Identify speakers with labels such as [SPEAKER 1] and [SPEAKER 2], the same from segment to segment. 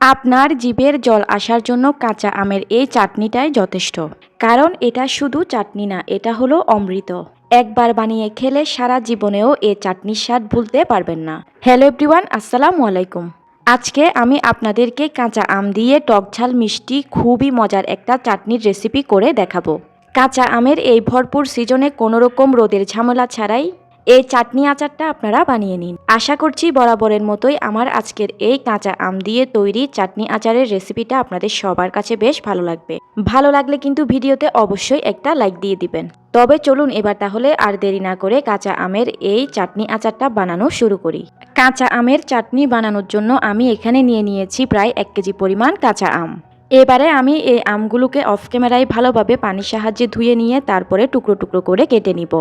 [SPEAKER 1] আপনার জিভের জল আসার জন্য কাঁচা আমের এই চাটনিটাই যথেষ্ট। কারণ এটা শুধু চাটনি না, এটা হলো অমৃত। একবার বানিয়ে খেলে সারা জীবনেও এই চাটনির স্বাদ ভুলতে পারবেন না। হ্যালো এভরিওয়ান, আসসালামু আলাইকুম। আজকে আমি আপনাদেরকে কাঁচা আম দিয়ে টক ঝাল মিষ্টি খুবই মজার একটা চাটনির রেসিপি করে দেখাবো। কাঁচা আমের এই ভরপুর সিজনে কোনো রকম রোদের ঝামেলা ছাড়াই এই চাটনি আচারটা আপনারা বানিয়ে নিন। আশা করছি বরাবরের মতোই আমার আজকের এই কাঁচা আম দিয়ে তৈরি চাটনি আচারের রেসিপিটা আপনাদের সবার কাছে বেশ ভালো লাগবে। ভালো লাগলে কিন্তু ভিডিওতে অবশ্যই একটা লাইক দিয়ে দিবেন। তবে চলুন এবার তাহলে আর দেরি না করে কাঁচা আমের এই চাটনি আচারটা বানানো শুরু করি। কাঁচা আমের চাটনি বানানোর জন্য আমি এখানে নিয়ে নিয়েছি প্রায় 1 কেজি পরিমাণ কাঁচা আম। এবারে আমি এই আমগুলোকে অফ ক্যামেরায় ভালোভাবে পানির সাহায্যে ধুয়ে নিয়ে তারপরে টুকরো টুকরো করে কেটে নিব।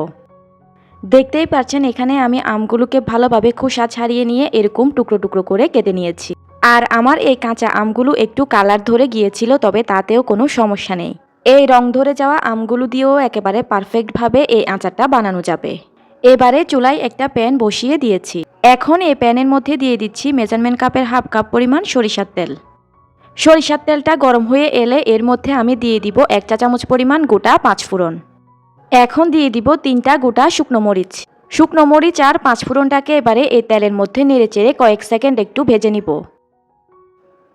[SPEAKER 1] দেখতেই পাচ্ছেন এখানে আমি আমগুলোকে ভালোভাবে খোসা ছাড়িয়ে নিয়ে এরকম টুকরো টুকরো করে কেটে নিয়েছি। আর আমার এই কাঁচা আমগুলো একটু কালার ধরে গিয়েছিল, তবে তাতেও কোনো সমস্যা নেই। এই রং ধরে যাওয়া আমগুলো দিয়েও একেবারে পারফেক্টভাবে এই আচারটা বানানো যাবে। এবারে চুলায় একটা প্যান বসিয়ে দিয়েছি। এখন এই প্যানের মধ্যে দিয়ে দিচ্ছি মেজারমেন্ট কাপের হাফ কাপ পরিমাণ সরিষার তেল। সরিষার তেলটা গরম হয়ে এলে এর মধ্যে আমি দিয়ে দিব 1 চা চামচ পরিমাণ গোটা 5 ফোড়ন। এখন দিয়ে দিব 3টা গোটা শুকনো মরিচ। শুকনো মরিচ আর 5 ফোড়নটাকে এবারে এই তেলের মধ্যে নেড়েচেড়ে কয়েক সেকেন্ড একটু ভেজে নিব।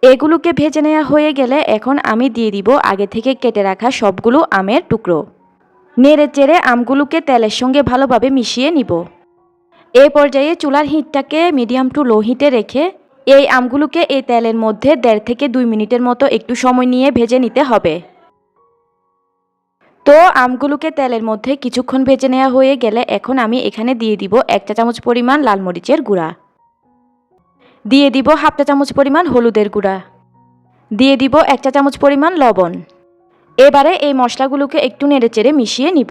[SPEAKER 1] এগুলোকে ভেজে নেওয়া হয়ে গেলে এখন আমি দিয়ে দিব আগে থেকে কেটে রাখা সবগুলো আমের টুকরো। নেড়েচেড়ে আমগুলোকে তেলের সঙ্গে ভালোভাবে মিশিয়ে নিব। এই পর্যায়ে চুলার হিটটাকে মিডিয়াম টু লো হিটে রেখে এই আমগুলোকে এই তেলের মধ্যে 1.5 থেকে 2 মিনিটের মতো একটু সময় নিয়ে ভেজে নিতে হবে। তো আমগুলোকে তেলের মধ্যে কিছুক্ষণ ভেজে নেওয়া হয়ে গেলে এখন আমি এখানে দিয়ে দিব 1 চা চামচ পরিমাণ লাল মরিচের গুঁড়া, দিয়ে দিব হাফ চা চামচ পরিমাণ হলুদের গুঁড়া, দিয়ে দিব 1 চা চামচ পরিমাণ লবণ। এবারে এই মশলাগুলোকে একটু নেড়েচেড়ে মিশিয়ে নিব।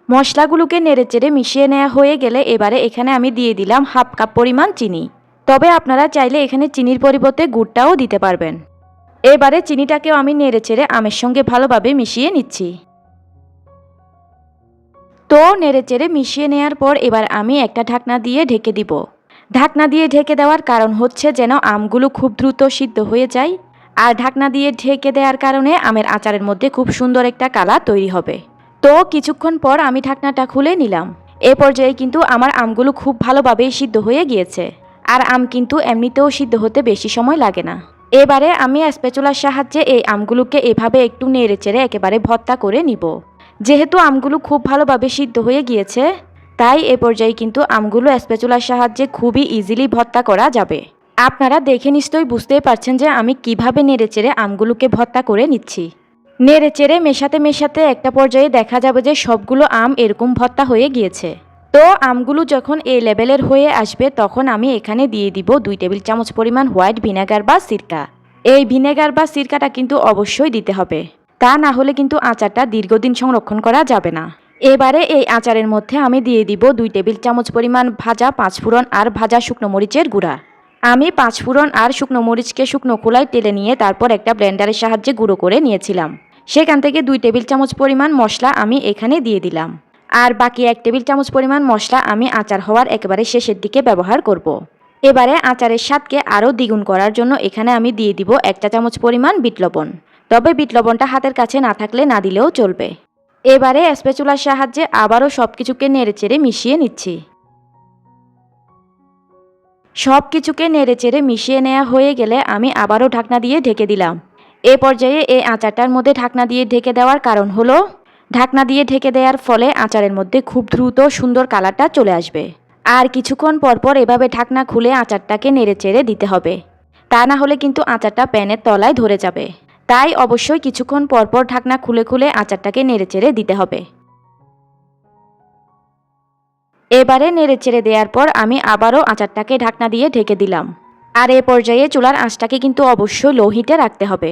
[SPEAKER 1] মশলাগুলোকে নেড়েচেড়ে মিশিয়ে নেওয়া হয়ে গেলে এবারে এখানে আমি দিয়ে দিলাম হাফ কাপ পরিমাণ চিনি। তবে আপনারা চাইলে এখানে চিনির পরিবর্তে গুড়টাও দিতে পারবেন। এবারে চিনিটাকেও আমি নেড়েচেড়ে আমের সঙ্গে ভালোভাবে মিশিয়ে নিচ্ছি। তো নেড়েচেড়ে মিশিয়ে নেওয়ার পর এবার আমি একটা ঢাকনা দিয়ে ঢেকে দিব। ঢাকনা দিয়ে ঢেকে দেওয়ার কারণ হচ্ছে যেন আমগুলো খুব দ্রুত সিদ্ধ হয়ে যায়। আর ঢাকনা দিয়ে ঢেকে দেওয়ার কারণে আমের আচারের মধ্যে খুব সুন্দর একটা কালার তৈরি হবে। তো কিছুক্ষণ পর আমি ঢাকনাটা খুলে নিলাম। এ পর্যায়ে কিন্তু আমার আমগুলো খুব ভালোভাবেই সিদ্ধ হয়ে গিয়েছে। আর আম কিন্তু এমনিতেও সিদ্ধ হতে বেশি সময় লাগে না। এবারে আমি স্প্যাচুলার সাহায্যে এই আমগুলোকে এভাবে একটু নেড়েচেড়ে একেবারে ভর্তা করে নিব। যেহেতু আমগুলো খুব ভালোভাবে সিদ্ধ হয়ে গিয়েছে, তাই এ পর্যায়ে কিন্তু আমগুলো স্প্যাচুলার সাহায্যে খুবই ইজিলি ভর্তা করা যাবে। আপনারা দেখে নিশ্চয়ই বুঝতেই পারছেন যে আমি কিভাবে নেড়েচেড়ে আমগুলোকে ভর্তা করে নিচ্ছি। নেড়েচেড়ে মেশাতে মেশাতে একটা পর্যায়ে দেখা যাবে যে সবগুলো আম এরকম ভর্তা হয়ে গিয়েছে। তো আমগুলো যখন এই লেভেলের হয়ে আসবে তখন আমি এখানে দিয়ে দিব 2 টেবিল চামচ পরিমাণ হোয়াইট ভিনেগার বা সিরকা। এই ভিনেগার বা সিরকাটা কিন্তু অবশ্যই দিতে হবে, তা না হলে কিন্তু আচারটা দীর্ঘদিন সংরক্ষণ করা যাবে না। এবারে এই আচারের মধ্যে আমি দিয়ে দিব 2 টেবিল চামচ পরিমাণ ভাজা 5 ফোড়ন আর ভাজা শুকনো মরিচের গুঁড়া। আমি 5 ফোড়ন আর শুকনো মরিচকে শুকনো খোলায় টেলে নিয়ে তারপর একটা ব্লেন্ডারের সাহায্যে গুঁড়ো করে নিয়েছিলাম। সেখান থেকে 2 টেবিল চামচ পরিমাণ মশলা আমি এখানে দিয়ে দিলাম। আর বাকি 1 টেবিল চামচ পরিমাণ মশলা আমি আচার হওয়ার একেবারে শেষের দিকে ব্যবহার করব। এবারে আচারের স্বাদকে আরও দ্বিগুণ করার জন্য এখানে আমি দিয়ে দিব 1 চা চামচ পরিমাণ বিট লবণ। তবে বিট লবণটা হাতের কাছে না থাকলে না দিলেও চলবে। এবারে স্প্যাচুলার সাহায্যে আবারও সব কিছুকে নেড়েচেড়ে মিশিয়ে নিচ্ছি। সব কিছুকে নেড়েচেড়ে মিশিয়ে নেওয়া হয়ে গেলে আমি আবারও ঢাকনা দিয়ে ঢেকে দিলাম। এ পর্যায়ে এই আচারটার মধ্যে ঢাকনা দিয়ে ঢেকে দেওয়ার কারণ হলো ঢাকনা দিয়ে ঢেকে দেওয়ার ফলে আচারের মধ্যে খুব দ্রুত সুন্দর কালারটা চলে আসবে। আর কিছুক্ষণ পরপর এভাবে ঢাকনা খুলে আচারটাকে নেড়েচেড়ে দিতে হবে, তা না হলে কিন্তু আচারটা প্যানের তলায় ধরে যাবে। তাই অবশ্যই কিছুক্ষণ পরপর ঢাকনা খুলে খুলে আচারটাকে নেড়েচেড়ে দিতে হবে। এবারে নেড়েচেড়ে দেওয়ার পর আমি আবারও আচারটাকে ঢাকনা দিয়ে ঢেকে দিলাম। আর এ পর্যায়ে চুলার আঁচটাকে কিন্তু অবশ্যই লো হিটে রাখতে হবে।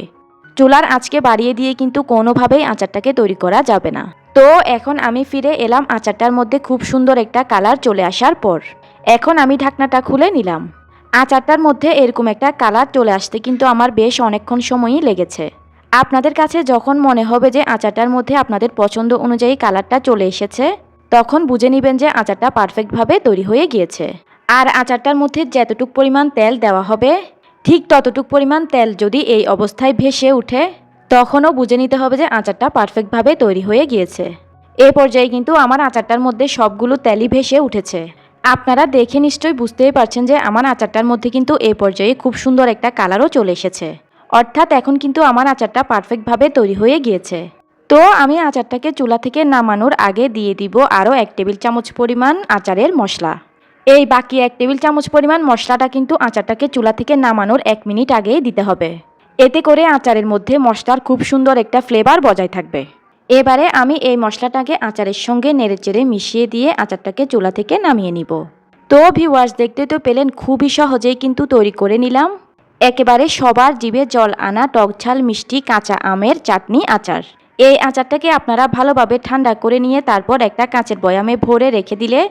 [SPEAKER 1] চুলার আঁচকে বাড়িয়ে দিয়ে কিন্তু কোনোভাবেই আচারটাকে তৈরি করা যাবে না। তো এখন আমি ফিরে এলাম আচারটার মধ্যে খুব সুন্দর একটা কালার চলে আসার পর। এখন আমি ঢাকনাটা খুলে নিলাম। আচারটার মধ্যে এরকম একটা কালার চলে আসতে কিন্তু আমার বেশ অনেকক্ষণ সময়ই লেগেছে। আপনাদের কাছে যখন মনে হবে যে আচারটার মধ্যে আপনাদের পছন্দ অনুযায়ী কালারটা চলে এসেছে, তখন বুঝে নেবেন যে আচারটা পারফেক্টভাবে তৈরি হয়ে গিয়েছে। আর আচারটার মধ্যে যতটুক পরিমাণ তেল দেওয়া হবে ঠিক ততটুক পরিমাণ তেল যদি এই অবস্থায় ভেসে উঠে তখনও বুঝে নিতে হবে যে আচারটা পারফেক্টভাবে তৈরি হয়ে গিয়েছে। এই পর্যায়ে কিন্তু আমার আচারটার মধ্যে সবগুলো তেলই ভেসে উঠেছে। আপনারা দেখে নিশ্চয়ই বুঝতেই পারছেন যে আমার আচারটার মধ্যে কিন্তু এই পর্যায়ে খুব সুন্দর একটা কালারও চলে এসেছে। অর্থাৎ এখন কিন্তু আমার আচারটা পারফেক্টভাবে তৈরি হয়ে গিয়েছে। তো আমি আচারটাকে চুলা থেকে নামানোর আগে দিয়ে দিব আরও 1 টেবিল চামচ পরিমাণ আচারের মশলা। এই বাকি 1 টেবিল চামচ পরিমাণ মশলাটা কিন্তু আচারটাকে চুলা থেকে নামানোর 1 মিনিট আগেই দিতে হবে। এতে করে আচারের মধ্যে মশলার খুব সুন্দর একটা ফ্লেভার বজায় থাকবে। এবারে আমি এই মশলাটাকে আচারের সঙ্গে নেড়েচেড়ে মিশিয়ে দিয়ে আচারটাকে চুলা থেকে নামিয়ে নিব। তো ভিউয়ার্স, দেখতে তো পেলেন খুবই সহজেই কিন্তু তৈরি করে নিলাম একেবারে সবার জিভে জল আনা টকঝাল মিষ্টি কাঁচা আমের চাটনি আচার। এই আচারটাকে আপনারা ভালোভাবে ঠান্ডা করে নিয়ে তারপর একটা কাঁচের বয়ামে ভরে রেখে দিলে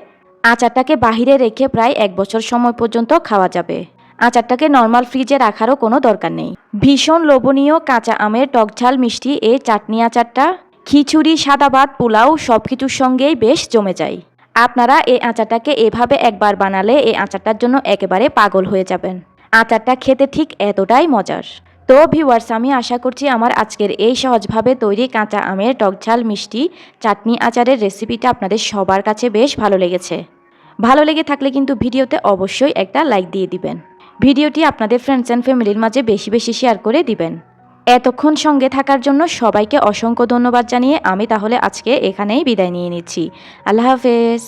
[SPEAKER 1] আচারটাকে বাহিরে রেখে প্রায় 1 বছর সময় পর্যন্ত খাওয়া যাবে। আচারটাকে নর্মাল ফ্রিজে রাখারও কোনো দরকার নেই। ভীষণ লোভনীয় কাঁচা আমের টকঝাল মিষ্টি এই চাটনি আচারটা খিচুড়ি, সাদা ভাত, পোলাও সব কিছুর সঙ্গেই বেশ জমে যায়। আপনারা এই আচারটাকে এভাবে একবার বানালে এই আচারটার জন্য একেবারে পাগল হয়ে যাবেন। আচারটা খেতে ঠিক এতটাই মজার। তো ভিউয়ার্স, আমি আশা করছি আমার আজকের এই সহজভাবে তৈরি কাঁচা আমের টকঝাল মিষ্টি চাটনি আচারের রেসিপিটা আপনাদের সবার কাছে বেশ ভালো লেগেছে। ভালো লেগে থাকলে কিন্তু ভিডিওতে অবশ্যই একটা লাইক দিয়ে দিবেন। ভিডিওটি আপনাদের ফ্রেন্ডস অ্যান্ড ফ্যামিলির মাঝে বেশি বেশি শেয়ার করে দিবেন। এতক্ষণ সঙ্গে থাকার জন্য সবাইকে অসংখ্য ধন্যবাদ জানিয়ে আমি তাহলে আজকে এখানেই বিদায় নিয়ে নিচ্ছি। আল্লাহ হাফেজ।